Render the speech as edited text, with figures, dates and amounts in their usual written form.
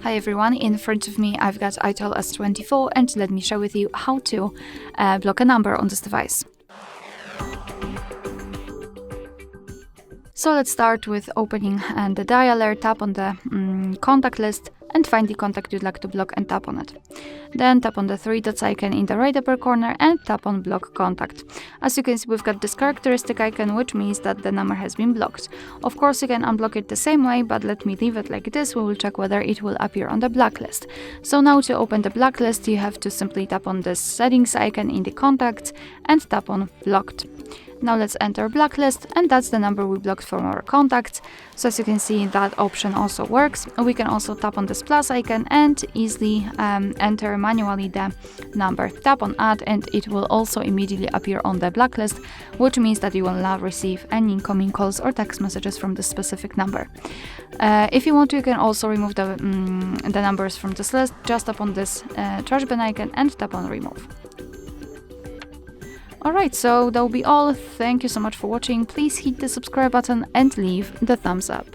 Hi everyone, in front of me I've got ITEL S24 and let me share with you how to block a number on this device. So let's start with opening the dialer, tap on the contact list and find the contact you'd like to block and tap on it. Then tap on the three dots icon in the right upper corner and tap on block contact. As you can see, we've got this characteristic icon, which means that the number has been blocked. Of course, you can unblock it the same way, but let me leave it like this. We will check whether it will appear on the blacklist. So now to open the blacklist, you have to simply tap on the settings icon in the contacts and tap on blocked. Now let's enter blacklist, and that's the number we blocked from our contacts. So as you can see, that option also works. We can also tap on this plus icon and easily enter manually the number. Tap on add and it will also immediately appear on the blacklist, which means that you will not receive any incoming calls or text messages from this specific number. If you want to, you can also remove the numbers from this list. Just tap on this trash bin icon and tap on remove. Alright, so that will be all. Thank you so much for watching. Please hit the subscribe button and leave the thumbs up.